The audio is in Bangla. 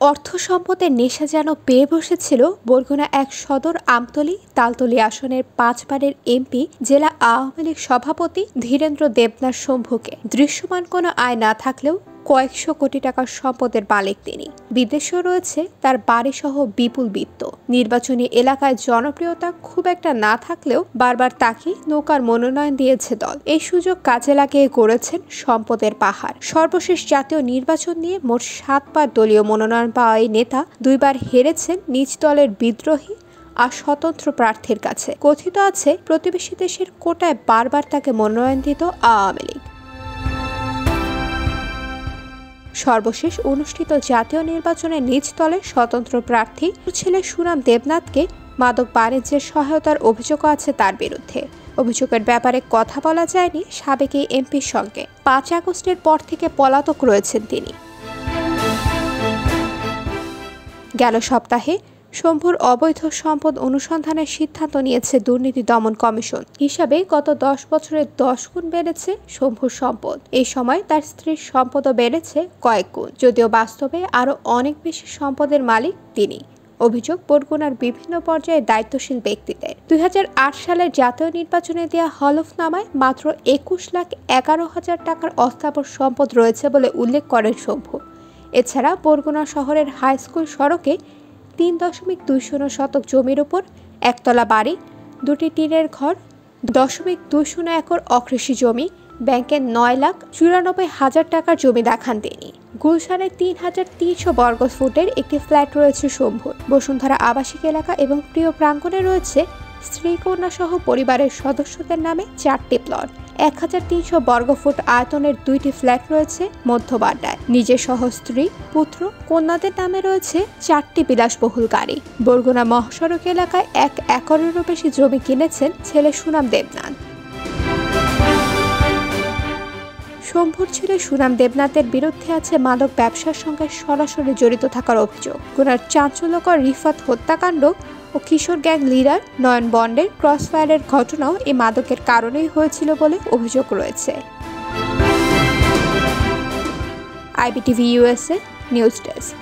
অর্থ সম্পদের নেশা যেন পেয়ে বসেছিল বরগুনা এক সদর আমতলী তালতলী আসনের 5 বারের এমপি জেলা আওয়ামী লীগ সভাপতি ধীরেন্দ্র দেবনাথ শম্ভুকে। দৃশ্যমান কোনো আয় না থাকলেও কয়েকশো কোটি টাকার সম্পদের মালিক তিনি। বিদেশেও রয়েছে তার বাড়িসহ বিপুল বিত্ত। নির্বাচনী এলাকায় জনপ্রিয়তা খুব একটা না থাকলেও বারবার তাকে নৌকার মনোনয়ন দিয়েছে দল। এই সুযোগ কাজে লাগিয়ে গড়েছেন সম্পদের পাহাড়। সর্বশেষ জাতীয় নির্বাচন নিয়ে মোট 7 বার দলীয় মনোনয়ন পাওয়া এই নেতা 2 বার হেরেছেন নিজ দলের বিদ্রোহী আর স্বতন্ত্র প্রার্থীর কাছে। কথিত আছে প্রতিবেশী দেশের কোটায় বারবার তাকে মনোনয়ন দিত আওয়ামী লীগ। সর্বশেষ অনুষ্ঠিত জাতীয় নির্বাচনে নিজ দলের স্বতন্ত্র প্রার্থী ছেলে সুনাম দেবনাথকে মাদক বাণিজ্যের সহায়তার অভিযোগ আছে তার বিরুদ্ধে। অভিযোগের ব্যাপারে কথা বলা যায়নি সাবেক এই এমপির সঙ্গে। 5 আগস্টের পর থেকে পলাতক রয়েছেন তিনি। গেল সপ্তাহে শম্ভুর অবৈধ সম্পদ অনুসন্ধানের সিদ্ধান্ত নিয়েছে দুর্নীতি দমন কমিশন। হিসাবে গত 10 বছরে 10 গুণ বেড়েছে শম্ভুর সম্পদ। এই সময় তার স্ত্রীর সম্পদও বেড়েছে কয়েক গুণ, যদিও বাস্তবে আরও অনেক বেশি সম্পদের মালিক তিনি। অভিযোগ বরগুনার বিভিন্ন পর্যায়ে দায়িত্বশীল ব্যক্তিদের। 2008 সালের জাতীয় নির্বাচনে দেওয়া হলফনামায় মাত্র 21,11,000 টাকার অস্থাবর সম্পদ রয়েছে বলে উল্লেখ করেন শম্ভু। এছাড়া বরগুনা শহরের হাই স্কুল সড়কে 3.20 শতক জমির উপর একতলা বাড়ি, 2টি টিনের ঘর, 0.20 একর অকৃষি জমি, ব্যাংকের 9,94,000 টাকার জমি দেখান তিনি। গুলশানে 3,300 বর্গ ফুটের একটি ফ্ল্যাট রয়েছে শম্ভুর। বসুন্ধরা আবাসিক এলাকা এবং প্রিয় প্রাঙ্গণে রয়েছে স্ত্রী কন্যা সহ পরিবারের সদস্যদের নামে 4টি প্লট। 1,300 বর্গফুট আয়তনের 2টি ফ্ল্যাট রয়েছে মধ্যবাড্ডায়। নিজের সহ স্ত্রী, পুত্র, কন্যাদের নামে রয়েছে 4টি বিলাসবহুল গাড়ি। বরগুনা মহাসড়ক এলাকায় 1 একরেরও বেশি জমি কিনেছেন ছেলে সুনাম দেবনাথ। শম্ভুর ছেলে সুনাম দেবনাথের বিরুদ্ধে আছে মাদক ব্যবসার সঙ্গে সরাসরি জড়িত থাকার অভিযোগ। গুনার চাঞ্চল্যকর রিফাত হত্যাকাণ্ড ও কিশোর গ্যাং লিডার নয়ন বন্ডের ক্রসফায়ারের ঘটনাও এই মাদকের কারণেই হয়েছিল বলে অভিযোগ রয়েছে। IBTV USA news desk.